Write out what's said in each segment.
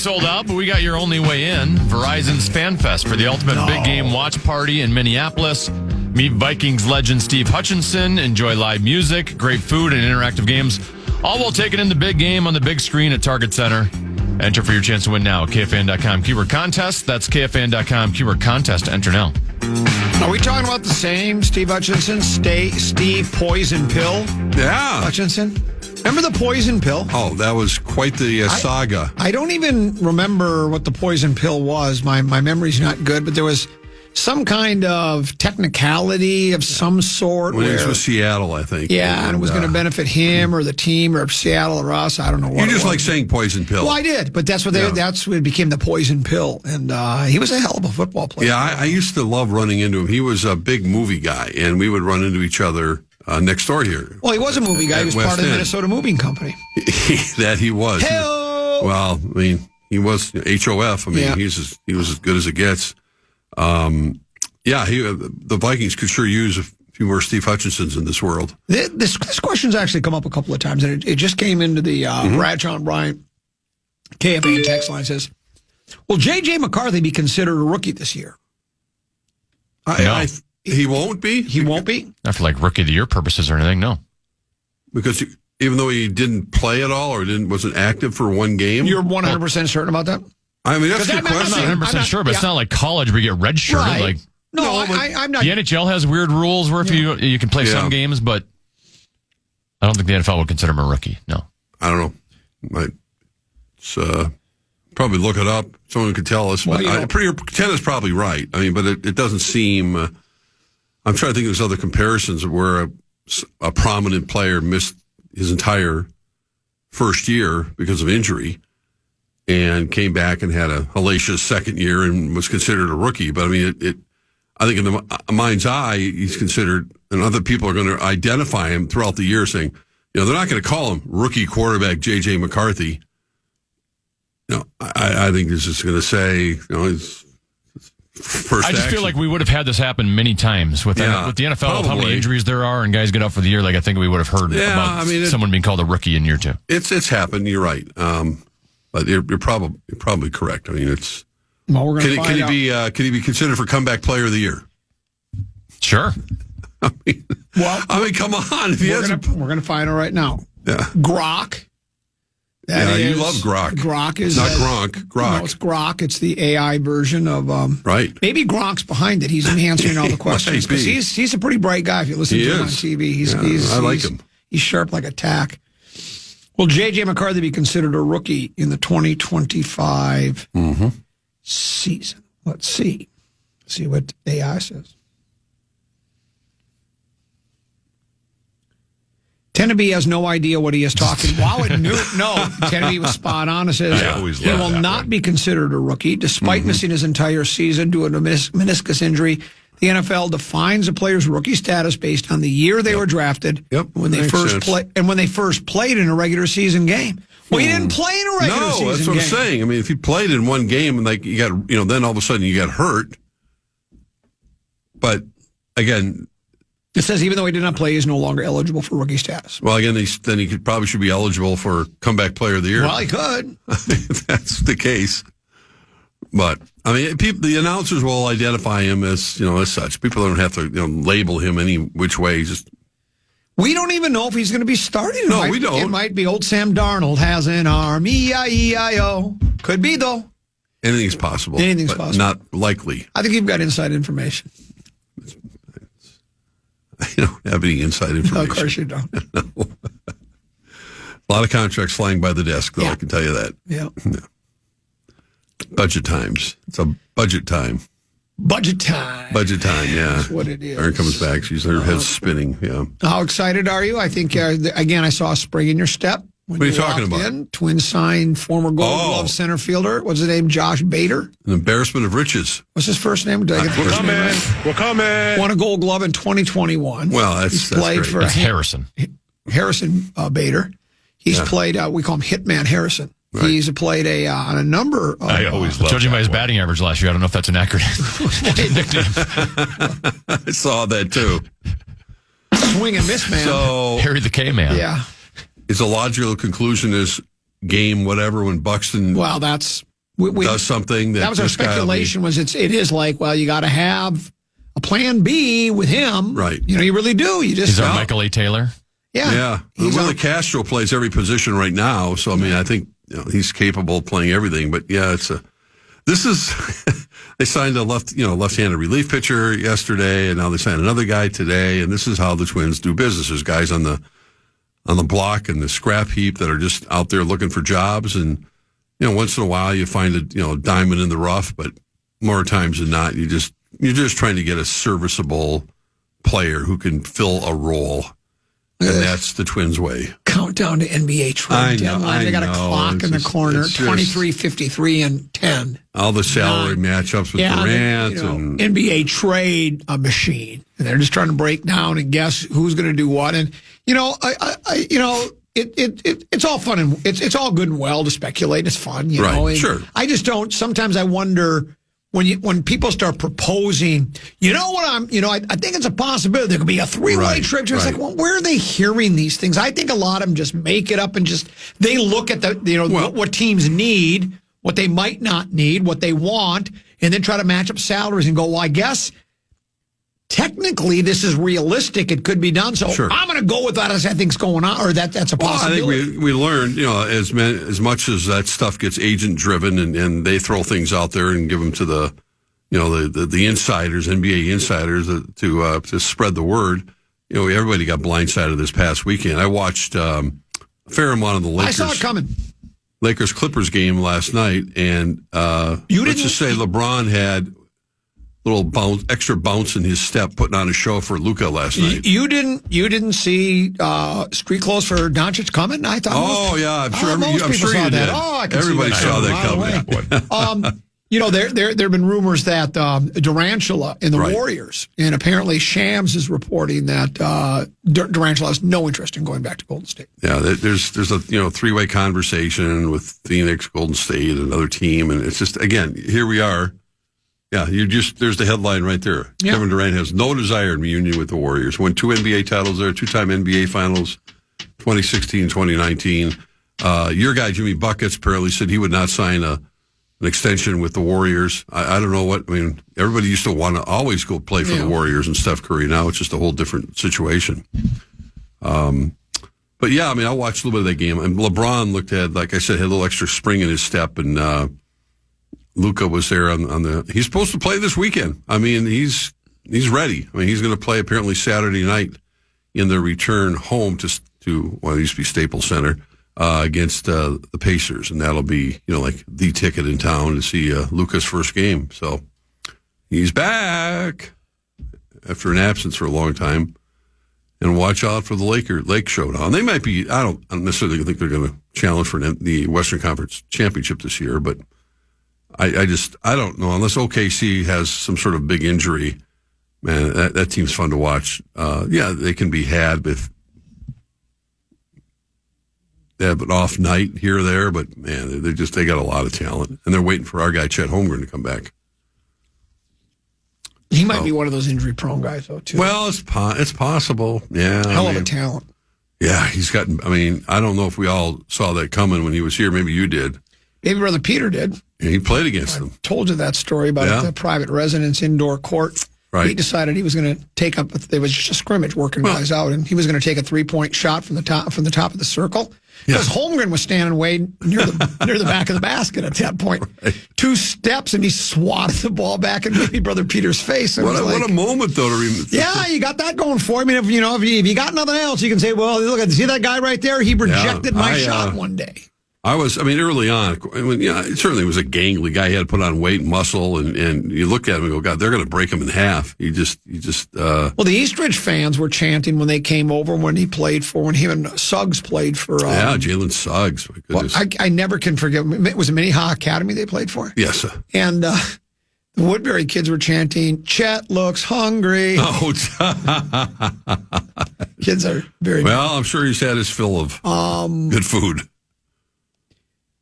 sold out, but we got your only way in. Verizon's Fan Fest for the ultimate big game watch party in Minneapolis. Meet Vikings legend Steve Hutchinson. Enjoy live music, great food, and interactive games. All while taking in the big game on the big screen at Target Center. Enter for your chance to win now at KFAN.com keyword contest. That's KFAN.com keyword contest. Enter now. Are we talking about the same Steve Hutchinson? Steve Poison Pill? Yeah. Hutchinson? Remember the poison pill? Oh, that was quite the saga. I don't even remember what the poison pill was. My memory's not good, but there was some kind of technicality of some sort. When it was with Seattle, I think. Yeah, and it was going to benefit him or the team or Seattle or us. I don't know what You just like saying poison pill. Well, I did, but that's what it became, the poison pill. And he was a hell of a football player. Yeah, I used to love running into him. He was a big movie guy, and we would run into each other next door here. Well, he was a movie guy. He was part of the Minnesota Moving Company. That he was. Hell! Well, I mean, he was HOF. I mean, he was as good as it gets. The Vikings could sure use a few more Steve Hutchinsons in this world. This question's actually come up a couple of times, and it just came into the Bradshaw and Bryant KFAN text line. It says, will J.J. McCarthy be considered a rookie this year? No. He won't be? He won't be? Not for like rookie of the year purposes or anything, no. Because even though he didn't play at all or wasn't active for one game? You're 100% certain about that? I mean, that's a good question. I'm not 100% sure, but it's not like college where you get redshirted. Right. Like, I'm not. The NHL has weird rules where if you can play some games, but I don't think the NFL would consider him a rookie, no. I don't know. Probably look it up. Someone could tell us. Well, Ken is probably right. I mean, but it doesn't seem... I'm trying to think of those other comparisons where a prominent player missed his entire first year because of injury and came back and had a hellacious second year and was considered a rookie. But I mean, I think in the mind's eye, he's considered, and other people are going to identify him throughout the year saying, they're not going to call him rookie quarterback J.J. McCarthy. I think this is going to say, his first I just feel like we would have had this happen many times with the NFL, probably. How many injuries there are and guys get out for the year. Like I think we would have heard about someone being called a rookie in year two. It's happened. You're right. But you're probably correct. I mean, it's. Well, we're going to find out. Can he be considered for comeback player of the year? Sure. I mean, come on. If we're going to find out right now. Yeah. Grok. You love Grok. Grok is not Gronk. Grok. No, it's Grok. It's the AI version of right. Maybe Gronk's behind it. He's answering all the questions because he's a pretty bright guy. If you listen to him on TV, I like him. He's sharp like a tack. Will J.J. McCarthy be considered a rookie in the 2025 season? Let's see. See what AI says. Tenneby has no idea what he is talking. Wow, Tenneby was spot on. It says he will not be considered a rookie despite missing his entire season due to a meniscus injury. The NFL defines a player's rookie status based on the year they were drafted when they first played in a regular season game. Well, he didn't play in a regular season game. No, that's what I'm saying. I mean, if he played in one game and you got, then all of a sudden you got hurt. But again, it says even though he did not play, he is no longer eligible for rookie status. Well, again, then he probably should be eligible for comeback player of the year. Well, he could. If that's the case. But I mean, the announcers will identify him as as such. People don't have to label him any which way. We don't even know if he's going to be starting. No, we don't. It might be old Sam Darnold has an arm. E-I-E-I-O. Could be though. Anything's possible. Anything's possible. Not likely. I think you've got inside information. I don't have any inside information. No, of course you don't. No. A lot of contracts flying by the desk, though, I can tell you that. Yeah. Budget times. It's a budget time. Budget time. Budget time, yeah. That's what it is. Erin comes back. Her head's spinning, yeah. How excited are you? I think, again, I saw a spring in your step. What are you talking about? Twin sign, former Gold Glove center fielder. What's his name? Josh Bader? An embarrassment of riches. What's his first name? Did I get the first name right? We're coming. Won a Gold Glove in 2021. Well, that's great. For that's Harrison. Harrison Bader. He's played, we call him Hitman Harrison. Right. He's played on a number of... I always loved judging by his batting average last year, I don't know if that's an accurate nickname. I saw that, too. Swing and miss, man. So, Harry the K-Man. Yeah. Is a logical conclusion is game whatever when Buxton... Well, that's does something that was our speculation. It is like, well, you got to have a plan B with him, right? You really do. He's our Michael A. Taylor. Yeah. Willie Castro plays every position right now, so I mean, I think he's capable of playing everything. But yeah, they signed a left-handed relief pitcher yesterday, and now they signed another guy today, and this is how the Twins do business. There's guys on the block and the scrap heap that are just out there looking for jobs, and once in a while you find a diamond in the rough, but more times than not, you're just trying to get a serviceable player who can fill a role. And that's the Twins' way. Countdown to NBA trade deadline. They got a clock in the corner, 23, 53, and 10. All the salary matchups with Durant. And NBA trade machine. And they're just trying to break down and guess who's going to do what. And, it's all fun and it's all good and well to speculate. It's fun, know. And sure. I just don't. Sometimes I wonder when people start proposing. I think it's a possibility there could be a three-way trip. It's like, well, where are they hearing these things? I think a lot of them just make it up and they look at what teams need, what they might not need, what they want, and then try to match up salaries and go, well, I guess technically this is realistic. It could be done. So I'm going to go with that as I think's going on, or that's a possibility. I think we learned, as much as that stuff gets agent driven and they throw things out there and give them to the insiders, NBA insiders to spread the word. Everybody got blindsided this past weekend. I watched a fair amount of the Lakers. I saw it coming. Lakers-Clippers game last night, and let's just say LeBron had little extra bounce in his step, putting on a show for Luka last night. You didn't see street clothes for Doncic coming? I thought. I'm sure you did. Everybody saw that coming. There have been rumors that Durantula in the Warriors, and apparently Shams is reporting that Durantula has no interest in going back to Golden State. Yeah, there's a three-way conversation with Phoenix, Golden State, another team, and it's just, again, here we are. Yeah, there's the headline right there. Yeah. Kevin Durant has no desire in reunion with the Warriors. Won 2 NBA titles there, 2-time NBA Finals, 2016, 2019. Your guy, Jimmy Buckets, apparently said he would not sign an extension with the Warriors. I don't know what, everybody used to want to always go play for the Warriors and Steph Curry. Now it's just a whole different situation. But yeah, I watched a little bit of that game, and LeBron looked at, like I said, had a little extra spring in his step, and Luka was there he's supposed to play this weekend. He's ready. He's going to play apparently Saturday night in the return home to it used to be Staples Center, against the Pacers. And that'll be, like the ticket in town to see Luka's first game. So he's back after an absence for a long time. And watch out for the Lake Showdown. They might be, I don't necessarily think they're going to challenge for the Western Conference Championship this year, but I don't know, unless OKC has some sort of big injury, man, that team's fun to watch. They can be had with they have an off night here or there, but man, they got a lot of talent, and they're waiting for our guy Chet Holmgren to come back. He might be one of those injury prone guys though too. Well, it's possible. Yeah, hell of a talent. Yeah, he's got. I don't know if we all saw that coming when he was here. Maybe you did. Maybe Brother Peter did. Yeah, he played against them. Told you that story about the private residence indoor court. Right. He decided he was going to take up. There was just a scrimmage working guys out, and he was going to take a 3-point shot from the top of the circle. Because Holmgren was standing way near the back of the basket at that point. Right. 2 steps, and he swatted the ball back in maybe Brother Peter's face. What a moment, though. You got that going for him. If you got nothing else, you can say, well, look, see that guy right there? He rejected my shot one day. Early on, it certainly was a gangly guy. He had to put on weight and muscle, and you look at him and go, God, they're going to break him in half. Well, the Eastridge fans were chanting when they came over when he played for, when him and Suggs played for. Jalen Suggs. My goodness. Well, I never can forget. Was it Minnehaha Academy they played for? Yes, sir. And the Woodbury kids were chanting, Chet looks hungry. Oh, kids are very. Well, I'm sure he's had his fill of good food.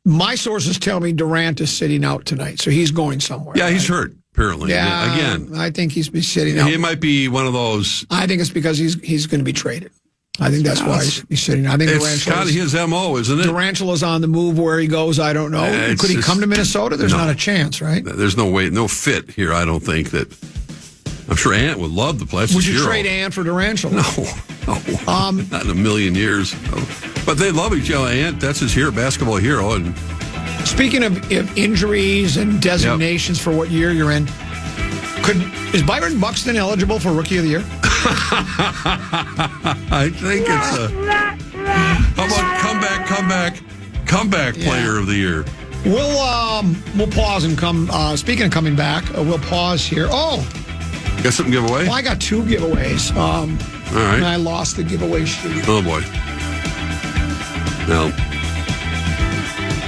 My sources tell me Durant is sitting out tonight, so he's going somewhere. Yeah, he's hurt, apparently. Yeah, again. I think he's sitting out. He might be one of those. I think it's because he's going to be traded. I think that's why he's sitting. I think it's kind of his MO, isn't it? Durancelo's on the move. Where he goes, I don't know. Could he come to Minnesota? There's not a chance, right? There's no way, no fit here. I don't think that. I'm sure Ant would love to play. Would you trade Ant for Durantula? No, not in a million years. But they love each other. Ant, that's his basketball hero. And speaking of injuries and designations for what year you're in, is Byron Buxton eligible for Rookie of the Year? I think it's how about comeback player of the year? We'll pause and come. Speaking of coming back, we'll pause here. Oh. Got something to give away? Well, I got 2 giveaways. All right. And I lost the giveaway sheet. Oh, boy. No.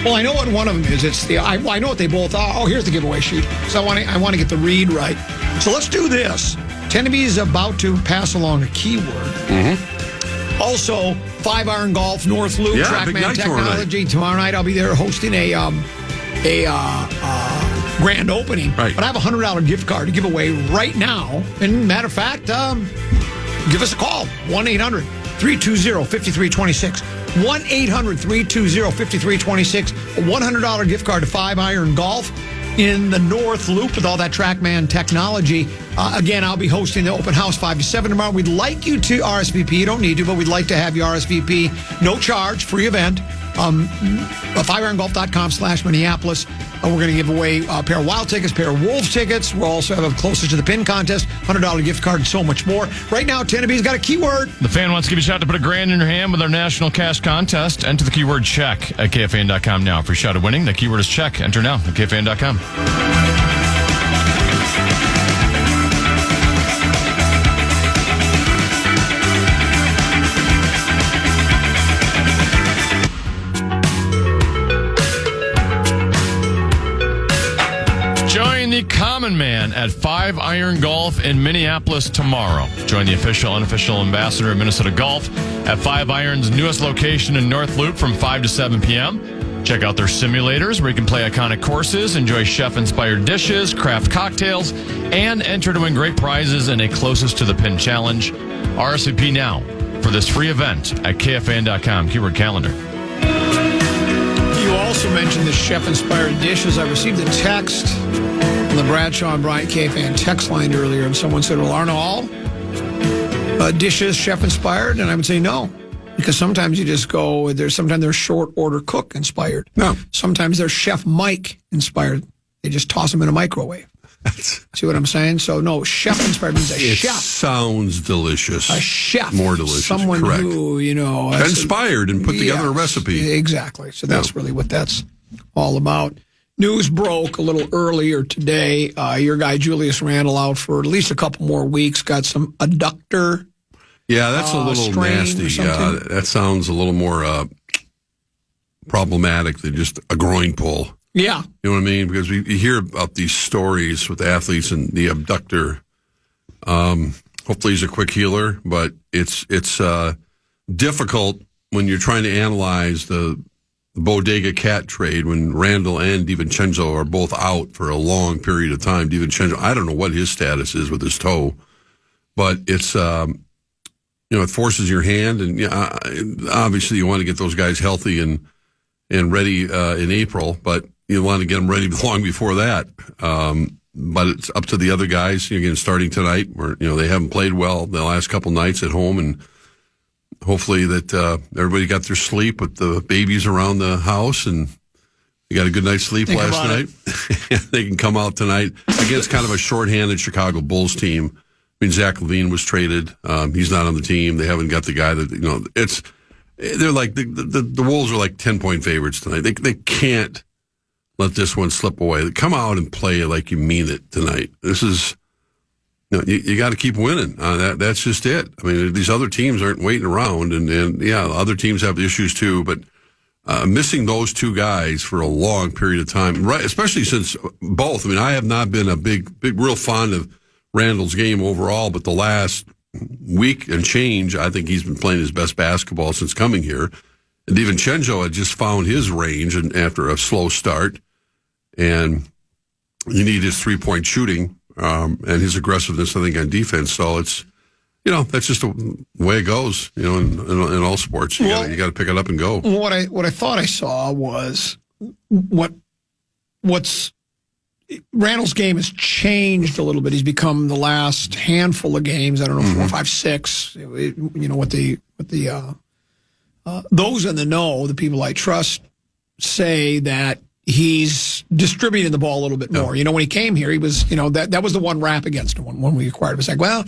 Well, I know what one of them is. I know what they both are. Oh, here's the giveaway sheet. So I want to get the read right. So let's do this. Tenneby is about to pass along a keyword. Mm-hmm. Also, 5-iron golf, North Loop, TrackMan Technology. Tomorrow night I'll be there hosting a grand opening. Right. But I have a $100 gift card to give away right now. And matter of fact, give us a call. 1-800-320-5326. 1-800-320-5326. A $100 gift card to 5-iron golf in the North Loop with all that TrackMan technology. Again, I'll be hosting the open house 5 to 7 tomorrow. We'd like you to RSVP. You don't need to, but we'd like to have you RSVP. No charge, free event. 5irongolf.com/Minneapolis. We're going to give away a pair of Wild tickets, a pair of Wolves tickets. We'll also have a Closest to the Pin contest, $100 gift card, and so much more. Right now, Tenneby's got a keyword. The fan wants to give you a shot to put $1,000 in your hand with our national cash contest. Enter the keyword check at KFAN.com now for a shot at winning. The keyword is check. Enter now at KFAN.com. Join the common man at 5-iron golf in Minneapolis tomorrow. Join the official, unofficial ambassador of Minnesota Golf at 5-iron's newest location in North Loop from 5 to 7 p.m. Check out their simulators where you can play iconic courses, enjoy chef-inspired dishes, craft cocktails, and enter to win great prizes in a Closest to the Pin challenge. RSVP now for this free event at KFAN.com. Keyword calendar. You also mentioned the chef-inspired dishes. I received a text on the Bradshaw and Bryant KFAN text line earlier, and someone said, well, aren't all dishes chef-inspired? And I would say no, because sometimes you just go, sometimes they're short-order cook-inspired. No. Sometimes they're Chef Mike-inspired. They just toss them in a microwave. See what I'm saying? So, no, chef-inspired means a chef. It sounds delicious. A chef. More delicious. Someone correct. Who, inspired and put together a recipe. Exactly. So that's really what that's all about. News broke a little earlier today. Your guy, Julius Randle, out for at least a couple more weeks. Got some adductor. Yeah, that's a little nasty. That sounds a little more problematic than just a groin pull. Yeah. You know what I mean? Because you hear about these stories with athletes and the abductor. Hopefully he's a quick healer, but it's difficult when you're trying to analyze the Bodega Cat trade when Randle and DiVincenzo are both out for a long period of time. DiVincenzo, I don't know what his status is with his toe, but it's, it forces your hand, and obviously you want to get those guys healthy and ready in April, but you want to get them ready long before that. But it's up to the other guys. Again, starting tonight, where they haven't played well the last couple nights at home, and hopefully that everybody got their sleep with the babies around the house, and they got a good night's sleep last night. They can come out tonight against kind of a shorthanded Chicago Bulls team. I mean, Zach LaVine was traded. He's not on the team. They haven't got the guy that they're like the Wolves are like 10-point favorites tonight. They can't let this one slip away. Come out and play like you mean it tonight. This is, you got to keep winning. That's just it. I mean, these other teams aren't waiting around, and other teams have issues too. But missing those two guys for a long period of time, right? Especially since both. I mean, I have not been a big, real fond of Randle's game overall, but the last week and change, I think he's been playing his best basketball since coming here. And DiVincenzo had just found his range and after a slow start. And you need his 3-point shooting and his aggressiveness, I think, on defense. So it's that's just the way it goes, in all sports. You got to pick it up and go. What I thought I saw was what's Randle's game has changed a little bit. He's become the last handful of games, I don't know, 4, 5, 6, what the those in the know, the people I trust, say that he's distributing the ball a little bit more. When he came here, he was, that was the one rap against him when we acquired him. It's like, well,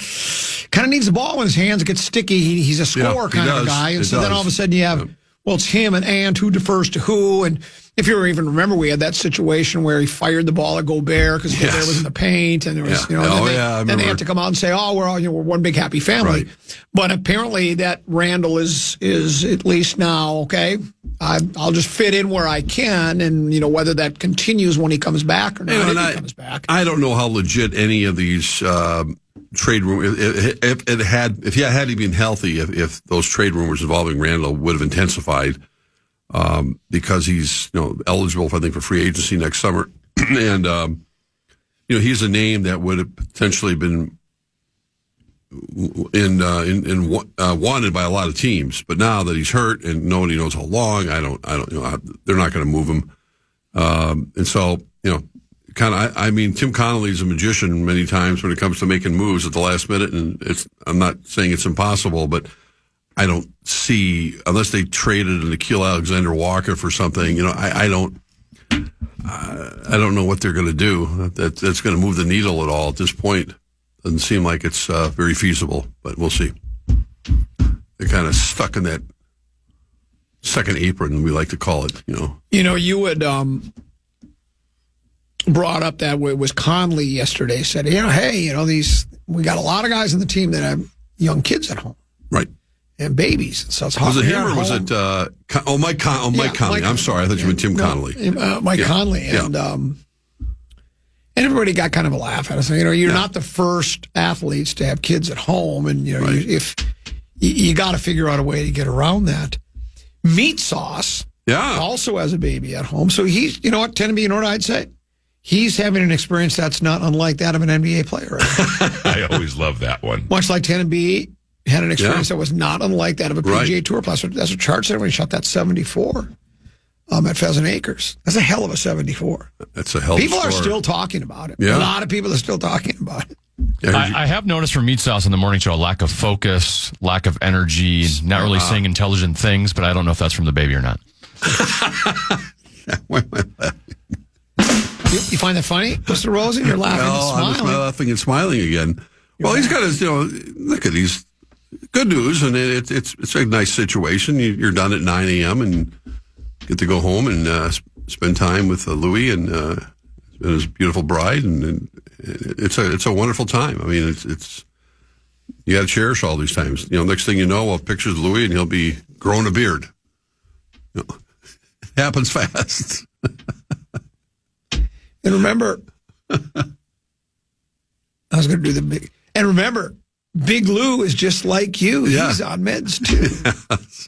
kind of needs the ball when his hands get sticky. He's a scorer kind of a guy. And so then all of a sudden you have, well, it's him and Ant, who defers to who. And if you even remember, we had that situation where he fired the ball at Gobert because Gobert was in the paint. And there was, then they had to come out and say, we're one big happy family. Right. But apparently that Randle is at least now, okay, I'll just fit in where I can, and whether that continues when he comes back or not. If he comes back, I don't know how legit any of these trade rumors. If he had been healthy, if those trade rumors involving Randle would have intensified, because he's eligible, for free agency next summer, and he's a name that would have potentially been wanted by a lot of teams, but now that he's hurt and nobody knows how long, they're not going to move him. And so, Tim Connolly's a magician many times when it comes to making moves at the last minute, and I'm not saying it's impossible, but I don't see, unless they traded an Nickeil Alexander-Walker for something, I don't know what they're going to do that's going to move the needle at all at this point. Doesn't seem like it's very feasible, but we'll see. They're kind of stuck in that second apron, we like to call it, You had brought up that it was Conley yesterday, said, hey, we got a lot of guys on the team that have young kids at home. Right. And babies. So it's hard. Was it him or was it, Mike Conley. I'm sorry, I thought you meant Tim Connolly. Mike Conley. And everybody got kind of a laugh at us. You're not the first athletes to have kids at home, and if you got to figure out a way to get around that. Meat Sauce also has a baby at home, so he's Tenneby, what I'd say? He's having an experience that's not unlike that of an NBA player. Right? I always love that one. Much like Tenneby had an experience that was not unlike that of a PGA Tour player. That's what Chart said when he shot that 74. At Pheasant Acres. That's a hell of a 74. That's a hell of a People are still talking about it. Yeah. A lot of people are still talking about it. I have noticed from Meat Sauce in the morning show a lack of focus, lack of energy, not really saying intelligent things, but I don't know if that's from the baby or not. You find that funny, Mr. Rosen? You're laughing and smiling. I'm laughing and smiling again. Well, he's got his, look at these good news, and it's a nice situation. You're done at 9 a.m. and get to go home and spend time with Louis and his beautiful bride, and it's a wonderful time. It's you got to cherish all these times. Next thing you know, we'll have pictures of Louis, and he'll be growing a beard. It happens fast. And remember, I was going to do the big. And remember, Big Lou is just like you. Yeah. He's on meds too. Yes.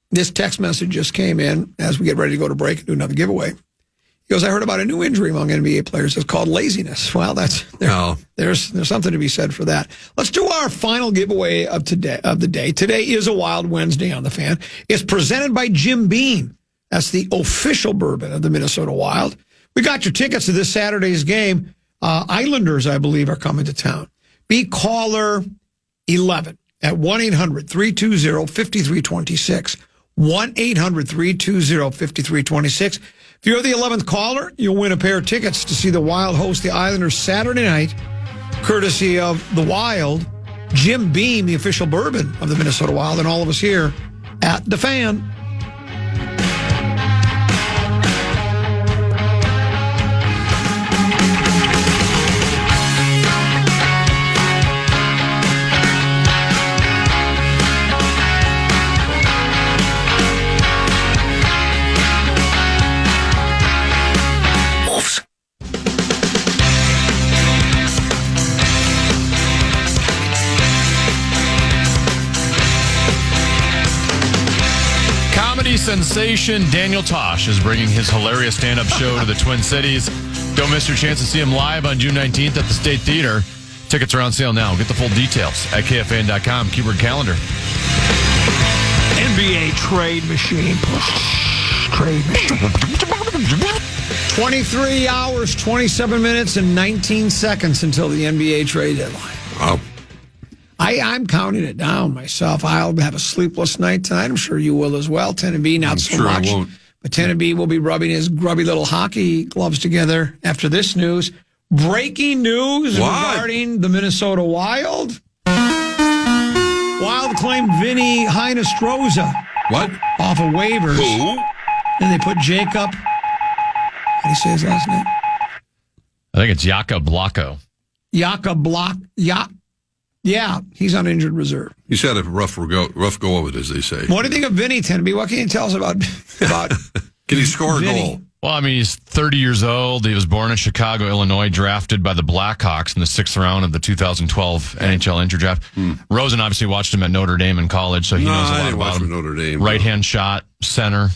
This text message just came in as we get ready to go to break and do another giveaway. He goes, I heard about a new injury among NBA players. It's called laziness. Well, there's something to be said for that. Let's do our final giveaway of the day. Today is a Wild Wednesday on the Fan. It's presented by Jim Beam. That's the official bourbon of the Minnesota Wild. We got your tickets to this Saturday's game. Islanders, I believe, are coming to town. Be caller 11 at 1-800-320-5326. 1-800-320-5326. If you're the 11th caller, you'll win a pair of tickets to see the Wild host the Islanders Saturday night, courtesy of the Wild, Jim Beam, the official bourbon of the Minnesota Wild, and all of us here at the Fan. Sensation Daniel Tosh is bringing his hilarious stand-up show to the Twin Cities. Don't miss your chance to see him live on June 19th at the State Theater. Tickets are on sale now. Get the full details at KFAN.com. Keyword calendar. NBA trade machine. Trade machine. 23 hours, 27 minutes, and 19 seconds until the NBA trade deadline. Wow. I'm counting it down myself. I'll have a sleepless night tonight. I'm sure you will as well. Tennessee, not so sure much. I won't. But Tennessee will be rubbing his grubby little hockey gloves together after this news. Breaking news regarding the Minnesota Wild. Wild claimed Vinny Heinestroza. What? Off of waivers. Who? And they put Jacob. How do you say his last name? I think it's Jakob Blacko. Jakob Block. Yeah, he's on injured reserve. He's had a rough go of it, as they say. What do you think of Vinny, Tennessee? What can you tell us about Can he score Vinny? a goal? Well, I mean, he's 30 years old. He was born in Chicago, Illinois, drafted by the Blackhawks in the 6th round of the 2012 NHL Injury Draft. Rosen obviously watched him at Notre Dame in college, so he knows a lot about him. Notre Dame. Right-hand shot, center.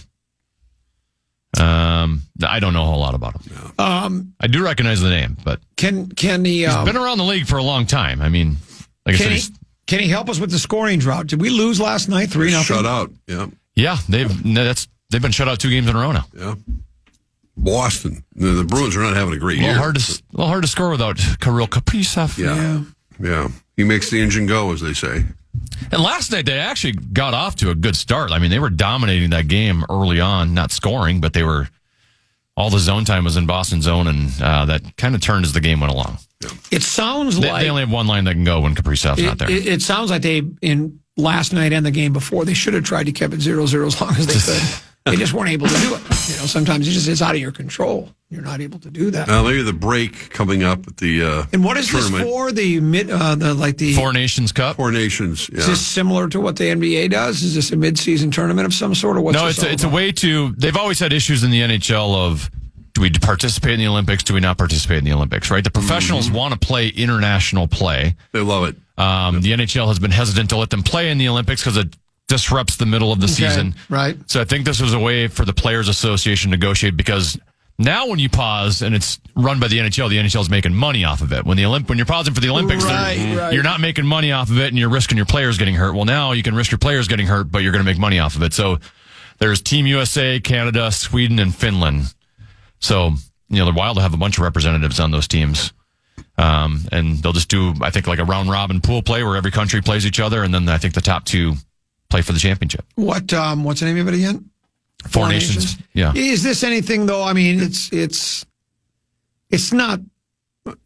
I don't know a whole lot about him. I do recognize the name, but can he? He's been around the league for a long time. I mean, like I said, can he help us with the scoring drought? Did we lose last night 3-0? Shut out. Yeah. Yeah, they've been shut out 2 games in a row now. Yeah. Boston. The Bruins are not having a great year. A little hard to score without Kirill Kaprizov. Yeah. He makes the engine go, as they say. And last night, they actually got off to a good start. I mean, they were dominating that game early on, not scoring, but all the zone time was in Boston zone, and that kind of turned as the game went along. Yeah. It sounds like... They only have one line that can go when Kaprizov's not there. It sounds like in last night and the game before, they should have tried to keep it 0-0 as long as they could. They just weren't able to do it. Sometimes it's out of your control. You're not able to do that. Maybe the break coming up at the and what is tournament. This for? The Four Nations Cup? Four Nations, yeah. Is this similar to what the NBA does? Is this a mid-season tournament of some sort? Or what's no, it's a way to... They've always had issues in the NHL of, do we participate in the Olympics? Do we not participate in the Olympics, right? The professionals want to play international play. They love it. The NHL has been hesitant to let them play in the Olympics because it disrupts the middle of the season. Right. So I think this was a way for the Players Association to negotiate, because now when you pause and it's run by the NHL is making money off of it. When you're pausing for the Olympics, you're not making money off of it and you're risking your players getting hurt. Well, now you can risk your players getting hurt, but you're going to make money off of it. So there's Team USA, Canada, Sweden, and Finland. So, the Wild will have a bunch of representatives on those teams. And they'll just do, I think, like a round robin pool play where every country plays each other. And then I think the top 2 play for the championship. What's the name of it again? Four Nations. Yeah. Is this anything though? I mean, it's not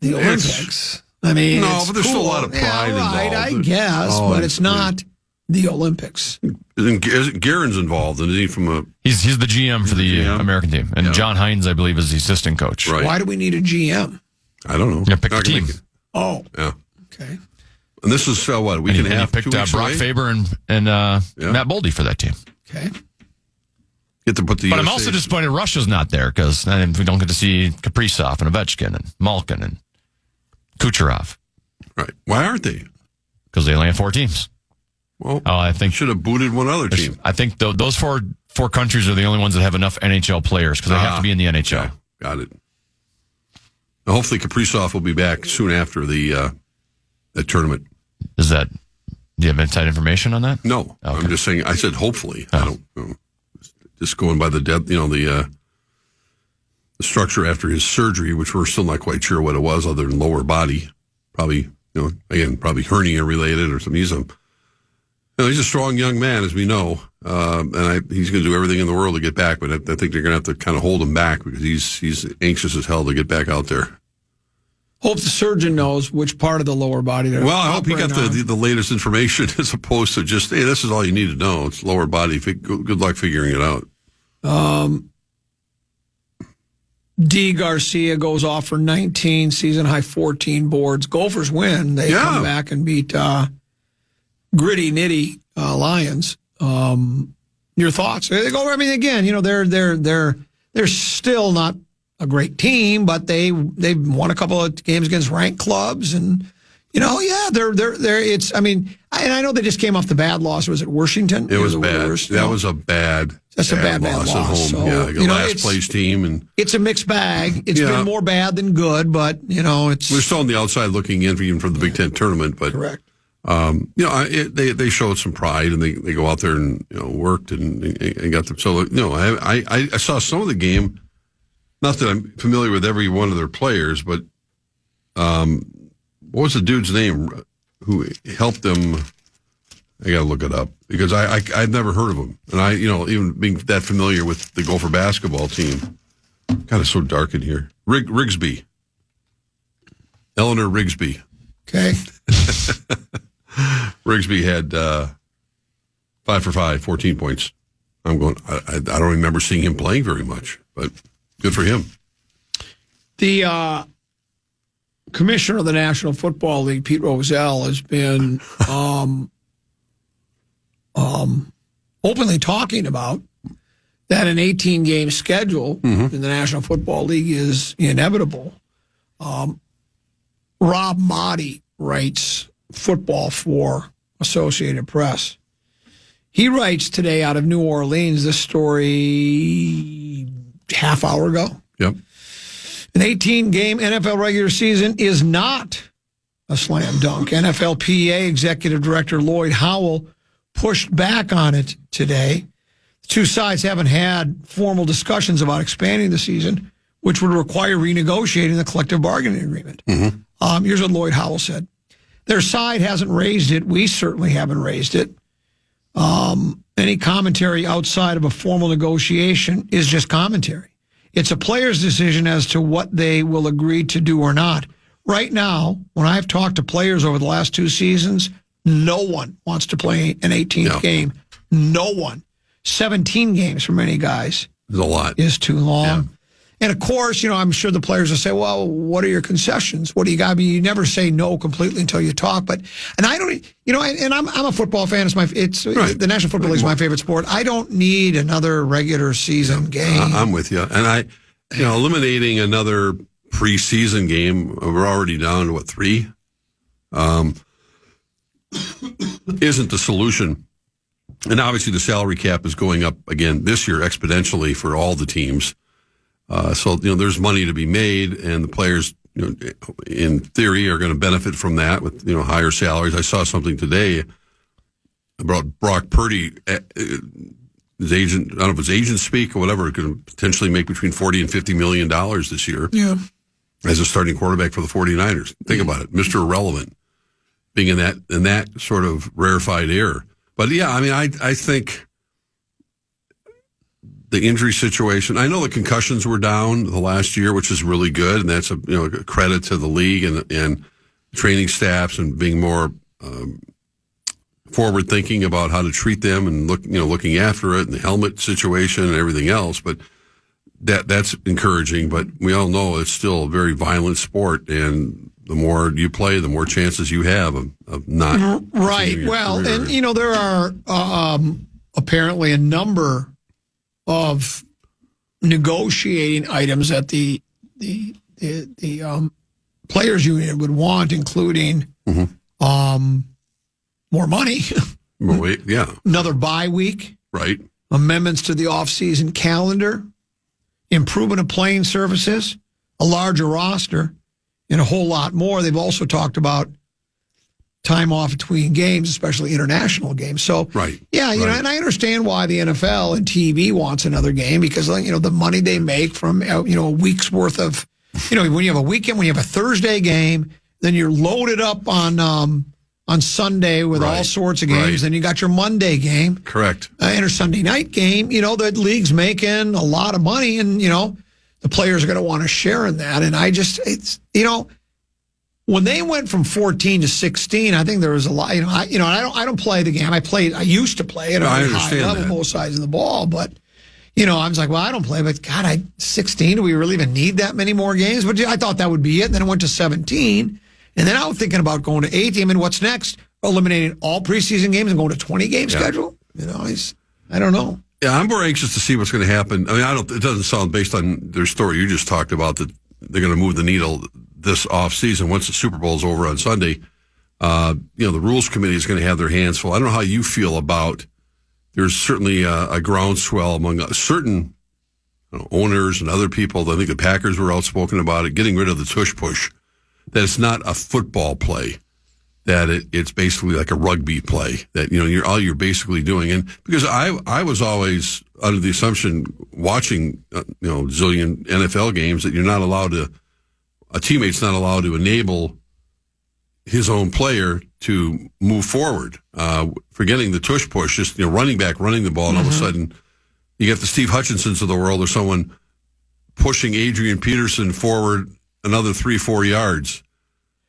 the Olympics. I mean, no, but there's still a lot of pride involved. I guess, but it's not the Olympics. Guerin's involved, and is he from a? He's the GM for the American team, and John Hines, I believe, is the assistant coach. Right. Why do we need a GM? I don't know. Yeah, pick a team. Oh, yeah. Okay. And this is what we can have. He picked 2 weeks Brock away? Faber and Matt Boldy for that team. Okay. Get to put the. But I'm also disappointed Russia's not there, because we don't get to see Kaprizov and Ovechkin and Malkin and Kucherov. Right. Why aren't they? Because they only have 4 teams. Well, I think should have booted one other team. I think those four countries are the only ones that have enough NHL players, because they have to be in the NHL. Yeah, got it. Now, hopefully Kaprizov will be back soon after the tournament. Do you have inside information on that? No, okay. I'm just saying. I said hopefully. I don't know. Just going by the structure after his surgery, which we're still not quite sure what it was, other than lower body, probably probably hernia related or something. He's a strong young man, as we know, and he's going to do everything in the world to get back. But I think they're going to have to kind of hold him back, because he's anxious as hell to get back out there. Hope the surgeon knows which part of the lower body. Well, I hope he got the latest information, as opposed to just, hey, this is all you need to know. It's lower body. Good luck figuring it out. D. Garcia goes off for 19, season high 14 boards. Gophers win. They come back and beat gritty, nitty Lions. Your thoughts? They go. I mean, again, they're still not a great team, but they've won a couple of games against ranked clubs, and They're. It's. I mean, and I know they just came off the bad loss. Was it Washington? It was bad. That was a bad. That's a bad loss at home. So, last place team, and it's a mixed bag. It's been more bad than good, but it's. We're still on the outside looking in, even from the Big Ten tournament. But correct. They showed some pride, and they go out there and worked and got them. So I saw some of the game. Not that I'm familiar with every one of their players, but what was the dude's name who helped them? I got to look it up because I'd never heard of him, and even being that familiar with the Gopher basketball team. God, it's so dark in here. Rigsby, Eleanor Rigsby. Okay. Rigsby had 5 for 5, 14 points. I'm going. I don't remember seeing him playing very much, but good for him. The commissioner of the National Football League, Pete Rozelle, has been openly talking about that an 18-game schedule in the National Football League is inevitable. Rob Motti writes football for Associated Press. He writes today out of New Orleans this story half hour ago. Yep. An 18-game NFL regular season is not a slam dunk. NFLPA Executive Director Lloyd Howell pushed back on it today. The two sides haven't had formal discussions about expanding the season, which would require renegotiating the collective bargaining agreement. Here's what Lloyd Howell said. Their side hasn't raised it. We certainly haven't raised it. Any commentary outside of a formal negotiation is just commentary. It's a player's decision as to what they will agree to do or not. Right now, when I've talked to players over the last 2 seasons, no one wants to play an 18th game. No one. 17 games for many guys is a lot. Is too long. Yeah. And of course, I'm sure the players will say, well, what are your concessions? What do you got? I mean, you never say no completely until you talk. And I don't, and I'm a football fan. The National Football League is my favorite sport. I don't need another regular season game. I'm with you. And eliminating another preseason game, we're already down to 3? Isn't the solution. And obviously the salary cap is going up again this year exponentially for all the teams. So there's money to be made, and the players, in theory, are going to benefit from that with higher salaries. I saw something today about Brock Purdy, his agent. I don't know if it's agent speak or whatever. Going to potentially make between $40 and $50 million this year. Yeah, as a starting quarterback for the 49ers. Think about it, Mr. Irrelevant, being in that sort of rarefied air. But yeah, I mean, I think. The injury situation. I know the concussions were down the last year, which is really good, and that's a credit to the league and training staffs and being more forward thinking about how to treat them and looking after it and the helmet situation and everything else. But that's encouraging. But we all know it's still a very violent sport, and the more you play, the more chances you have of not right. Well, and there are apparently a number of negotiating items that the players union would want, including more money, another bye week, right? Amendments to the off-season calendar, improvement of playing surfaces, a larger roster, and a whole lot more. They've also talked about time off between games, especially international games. So, and I understand why the NFL and TV wants another game because, the money they make from, a week's worth of, when you have a weekend, when you have a Thursday game, then you're loaded up on Sunday with all sorts of games. Then you got your Monday game. Correct. And a Sunday night game. The league's making a lot of money and, the players are going to want to share in that. And when they went from 14 to 16, I think there was a lot. I don't play the game. I used to play at a high level, both sides of the ball. But I was like, well, I don't play. But God, 16. Do we really even need that many more games? But I thought that would be it. And then it went to 17, and then I was thinking about going to 18. And what's next? Eliminating all preseason games and going to 20-game schedule. I don't know. Yeah, I'm more anxious to see what's going to happen. I mean, it doesn't sound based on their story you just talked about that they're going to move the needle this off season once the Super Bowl is over on Sunday. The rules committee is going to have their hands full. I don't know how you feel about. There's certainly a groundswell among certain owners and other people. I think the Packers were outspoken about it, getting rid of the tush push. That it's not a football play. That it's basically like a rugby play. That you're basically doing. And because I was always under the assumption watching zillion NFL games that you're not allowed to. A teammate's not allowed to enable his own player to move forward. Forgetting the tush push, just running back, running the ball, and all of a sudden you get the Steve Hutchinsons of the world or someone pushing Adrian Peterson forward another 3-4 yards.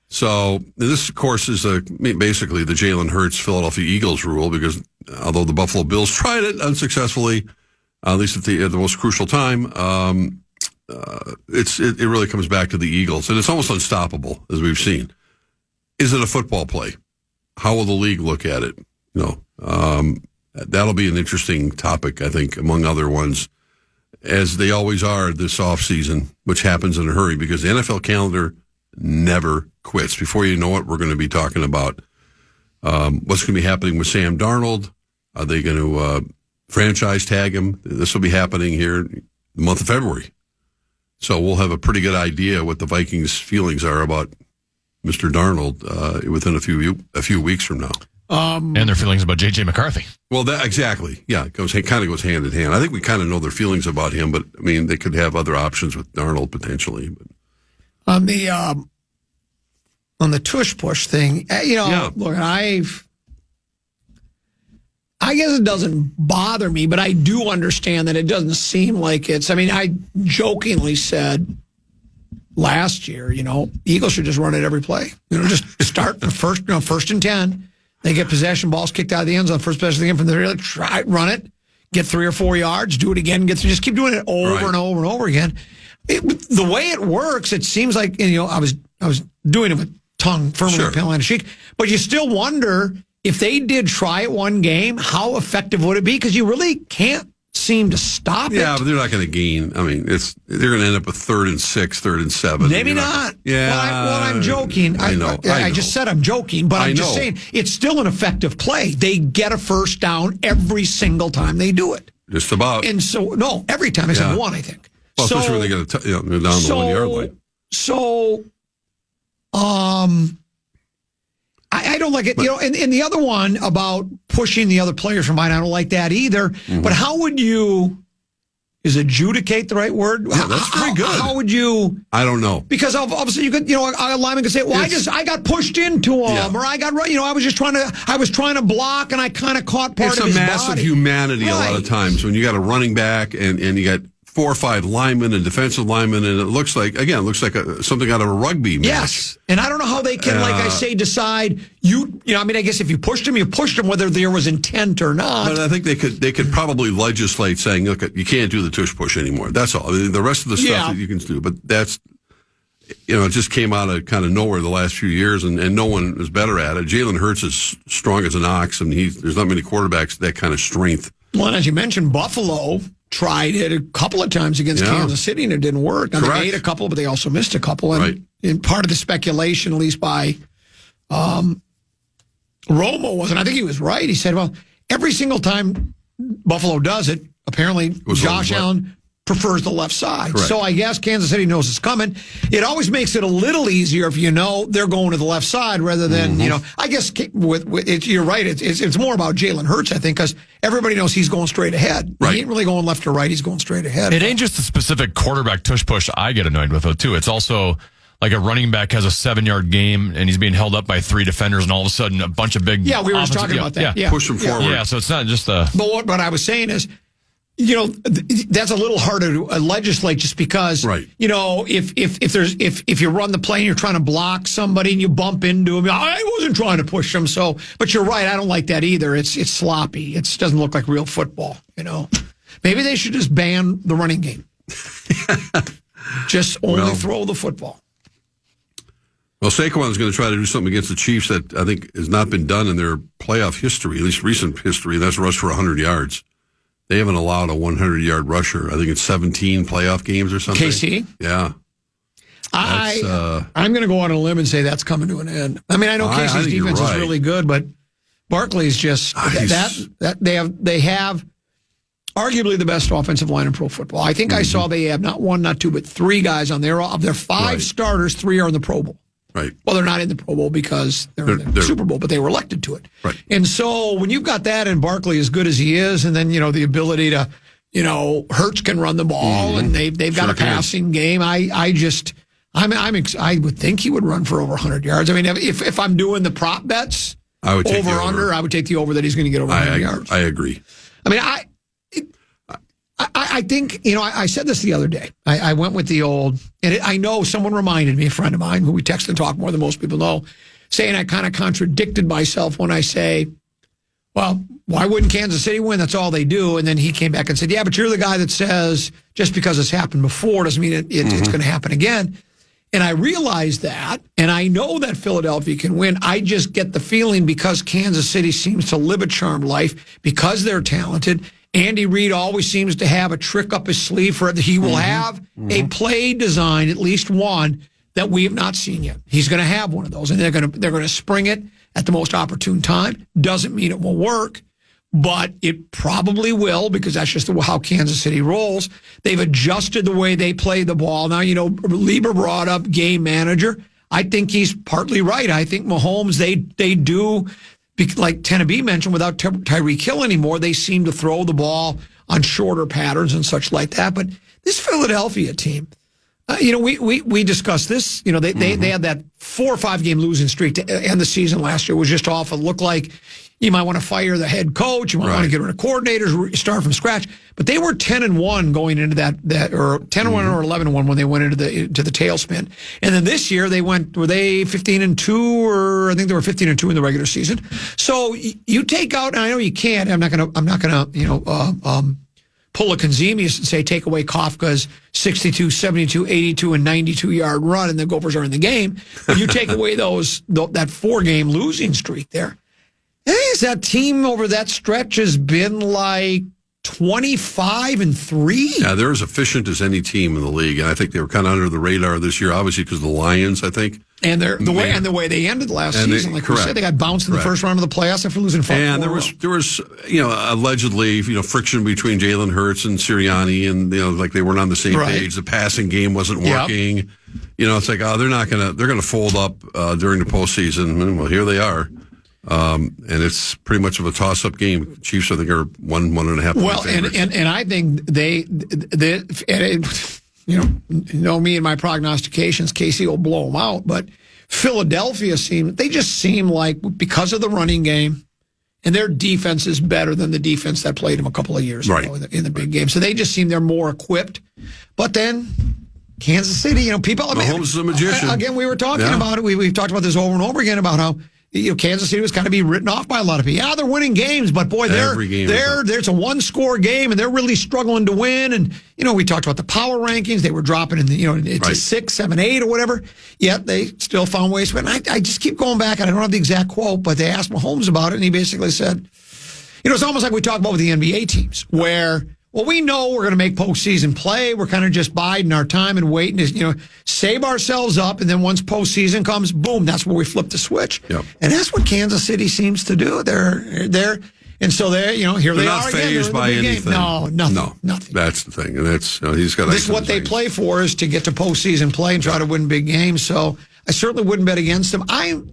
So this, of course, is basically the Jalen Hurts Philadelphia Eagles rule, because although the Buffalo Bills tried it unsuccessfully, at least at the most crucial time, it really comes back to the Eagles, and it's almost unstoppable, as we've seen. Is it a football play? How will the league look at it? That'll be an interesting topic, I think, among other ones, as they always are this offseason, which happens in a hurry because the NFL calendar never quits. Before you know it, we're going to be talking about what's going to be happening with Sam Darnold. Are they going to franchise tag him? This will be happening here in the month of February. So we'll have a pretty good idea what the Vikings' feelings are about Mr. Darnold within a few weeks from now. And their feelings about J.J. McCarthy. Well, that exactly. Yeah, it kind of goes hand in hand. I think we kind of know their feelings about him, but I mean, they could have other options with Darnold potentially. But. On the tush push thing, look, I guess it doesn't bother me, but I do understand that it doesn't seem like it's. I mean, I jokingly said last year, Eagles should just run it every play. Just start the first and 10. They get possession, balls kicked out of the end zone, first possession of the game from there. Try run it, get 3 or 4 yards, do it again, just keep doing it over and over and over again. The way it works, it seems like I was doing it with tongue firmly on a cheek, but you still wonder if they did try it one game, how effective would it be? Because you really can't seem to stop it. Yeah, but they're not going to gain. I mean, they're going to end up with 3rd and 6, 3rd and 7. Maybe not. Yeah. I'm joking. I know. I just said I'm joking, but I'm just saying it's still an effective play. They get a first down every single time they do it. Just about. And so, no, every time except one, I think. Well, especially when they get down the 1 yard line. So, I don't like it. And the other one about pushing the other players from behind, I don't like that either. Mm-hmm. But how would you? Is adjudicate the right word? Yeah, that's very good. How would you? I don't know. Because obviously you could, a lineman could say, "Well, I got pushed into him, or I got, I was trying to block, and I kind of caught part of his body." It's a massive humanity a lot of times when you got a running back and you got 4 or 5 linemen and defensive linemen, and it looks like something out of a rugby match. Yes, and I don't know how they can, like I say, decide. I guess if you pushed him, whether there was intent or not. But I think they could probably legislate saying, look, you can't do the tush push anymore. That's all. I mean, the rest of the stuff that you can do, but that's, it just came out of kind of nowhere the last few years, and no one is better at it. Jalen Hurts is strong as an ox, and there's not many quarterbacks with that kind of strength. Well, and as you mentioned, Buffalo tried it a couple of times against Kansas City, and it didn't work. Now, they made a couple, but they also missed a couple. And part of the speculation, at least by Romo, I think he was right. He said, well, every single time Buffalo does it, apparently Josh Allen prefers the left side. Correct. So I guess Kansas City knows it's coming. It always makes it a little easier if they're going to the left side rather than, I guess you're right. It's more about Jalen Hurts, I think, because everybody knows he's going straight ahead. Right. He ain't really going left or right. He's going straight ahead. It ain't just the specific quarterback tush push I get annoyed with, though, too. It's also like a running back has a 7-yard game and he's being held up by 3 defenders, and all of a sudden a bunch of big. Yeah, we were just talking about that. Yeah. Push him forward. Yeah, so it's not just the. But what I was saying is, that's a little harder to legislate just because, if you run the play and you're trying to block somebody and you bump into him, I wasn't trying to push him. So, but you're right. I don't like that either. It's sloppy. It doesn't look like real football. Maybe they should just ban the running game. Just only throw the football. Well, Saquon is going to try to do something against the Chiefs that I think has not been done in their playoff history, at least recent history. That's rush for 100 yards. They haven't allowed a 100-yard rusher. I think it's 17 playoff games or something. KC? Yeah. I'm going to go on a limb and say that's coming to an end. I mean, I know Casey's defense is really good, but Barkley's just that they have arguably the best offensive line in pro football. I think I saw they have not one, not two, but three guys on their of their five starters, three are in the Pro Bowl. Right. Well, they're not in the Pro Bowl because they're in the Super Bowl, but they were elected to it. Right. And so when you've got that and Barkley as good as he is, and then the ability to Hurts can run the ball, and they've got a passing game. I would think he would run for over 100 yards. I mean, if I'm doing the prop bets, I would take over under. I would take the over that he's going to get over 100 yards. I agree. I mean, I think, I said this the other day. I went with the old, and I know someone reminded me, a friend of mine who we text and talk more than most people know, saying I kind of contradicted myself when I say, well, why wouldn't Kansas City win? That's all they do. And then he came back and said, yeah, but you're the guy that says just because it's happened before doesn't mean it's going to happen again. And I realize that, and I know that Philadelphia can win. I just get the feeling because Kansas City seems to live a charmed life, because they're talented. Andy Reid always seems to have a trick up his sleeve for it. He will have a play design, at least one, that we have not seen yet. He's going to have one of those, and they're going to spring it at the most opportune time. Doesn't mean it will work, but it probably will, because that's just how Kansas City rolls. They've adjusted the way they play the ball. Now, Lieber brought up game manager. I think he's partly right. I think Mahomes, they do, like Tenneby mentioned, without Tyreek Hill anymore, they seem to throw the ball on shorter patterns and such like that. But this Philadelphia team, we discussed this. They had that 4 or 5 game losing streak to end the season last year. It was just awful. It looked like you might want to fire the head coach. You might want to get rid of coordinators, start from scratch. But they were 10-1 going into that or 10-1 or 11-1 when they went into the tailspin. And then this year were they 15-2, or I think they were 15-2 in the regular season. So you take out, and I know you can't. I'm not gonna pull a Konzemius and say take away Kafka's 62, 72, 82, and 92 yard run, and the Gophers are in the game. But you take away that 4 game losing streak there. That team over that stretch has been like 25-3. Yeah, they're as efficient as any team in the league, and I think they were kind of under the radar this year, obviously because of the Lions, I think. And the way they ended last season, like we said, they got bounced in the first round of the playoffs after losing 5. And there was allegedly friction between Jalen Hurts and Sirianni, and like they weren't on the same page. The passing game wasn't working. Yep. It's like they're gonna fold up during the postseason. And, well, here they are. And it's pretty much of a toss-up game. Chiefs, I think, are 1.5. Well, and I think they me and my prognostications, Casey will blow them out. But Philadelphia just seem like, because of the running game, and their defense is better than the defense that played them a couple of years ago in the big game. So they just seem they're more equipped. But then Kansas City, people. Mahomes is a magician. Again, we were talking about it. We've talked about this over and over again about how Kansas City was kind of be written off by a lot of people. Yeah, they're winning games, but boy, there's a one-score game, and they're really struggling to win. And we talked about the power rankings; they were dropping in to 6, 7, 8, or whatever. Yet they still found ways to win. I just keep going back, and I don't have the exact quote, but they asked Mahomes about it, and he basically said, it's almost like we talk about with the NBA teams, where we know we're going to make postseason play. We're kind of just biding our time and waiting to, save ourselves up. And then once postseason comes, boom, that's where we flip the switch. Yep. And that's what Kansas City seems to do. And so here they are again. They're not phased by anything. No, nothing. That's the thing. And that's, he's got. This is what they play for, is to get to postseason play and try to win big games. So I certainly wouldn't bet against them. I'm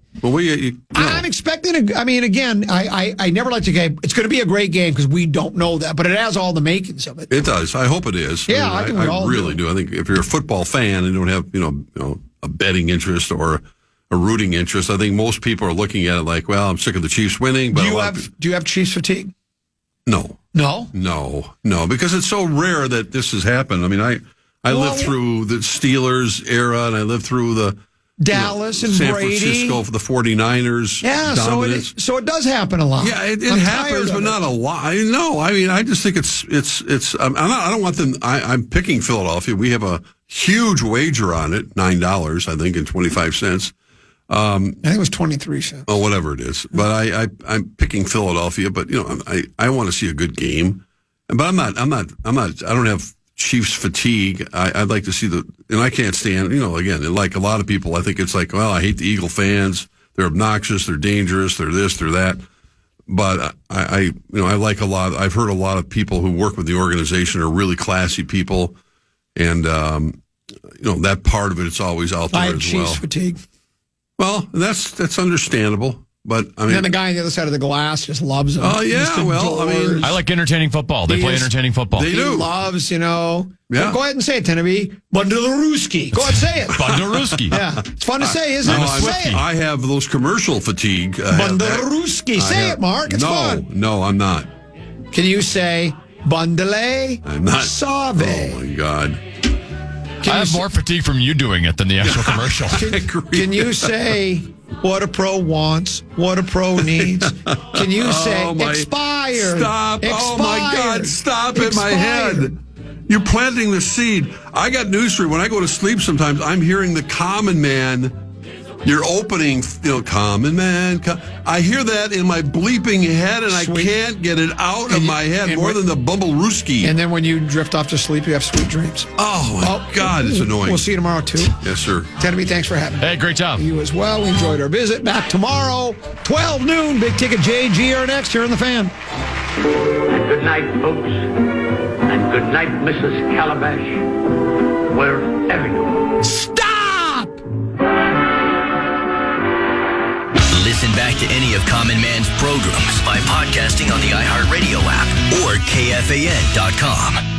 expecting. I never like to game. It's going to be a great game because we don't know that, but it has all the makings of it. It does. I hope it is. Yeah, I really do. I think if you're a football fan and don't have a betting interest or a rooting interest, I think most people are looking at it like, well, I'm sick of the Chiefs winning. But do you have Chiefs fatigue? No, because it's so rare that this has happened. I mean, I lived through the Steelers era, and I lived through the Dallas and San Brady. Francisco for the 49ers. Yeah, dominance. So it does happen a lot. Yeah, it happens, but not a lot. No, I just think it's. I don't want them. I'm picking Philadelphia. We have a huge wager on it, $9, I think, and 25 cents. I think it was 23 cents. Oh, whatever it is. But I'm picking Philadelphia. But I want to see a good game. But I'm not. I don't have Chiefs fatigue. I'd like to see and I can't stand, again, like a lot of people, I think it's like, well, I hate the Eagle fans. They're obnoxious. They're dangerous. They're this, they're that. But I like a lot. I've heard a lot of people who work with the organization are really classy people. And, that part of it's always out there I have as Chiefs well. fatigue. Well, that's understandable. But I mean, and the guy on the other side of the glass just loves them. Oh, yeah. Well, I mean, I like entertaining football. They play entertaining football. They do. He loves, Yeah. Well, go ahead and say it, Teneby. Bondaruski. Go ahead and say it. Bondaruski. Yeah. It's fun to say, isn't it? Say it. I have those commercial fatigue. Bondaruski. Say it, Mark. It's fun. No, I'm not. Can you say Bondale? I'm not. Save. Oh, my God. I have more fatigue from you doing it than the actual commercial. Can you say what a pro wants, what a pro needs? Can you say expired? Stop. Oh, my God. Stop in my head. You're planting the seed. I got news for you. When I go to sleep sometimes, I'm hearing the common man. Your opening, common man. I hear that in my bleeping head, and I can't get it out of my head more than the Bumblerooski. And then when you drift off to sleep, you have sweet dreams. Oh, my God, it's annoying. We'll see you tomorrow, too. Yes, sir. Teneby, thanks for having me. Hey, great job. You as well. We enjoyed our visit. Back tomorrow, 12 noon. Big Ticket JG are next here on The Fan. And good night, folks. And good night, Mrs. Calabash. Wherever you are. Stop! Listen back to any of Common Man's programs by podcasting on the iHeartRadio app or KFAN.com.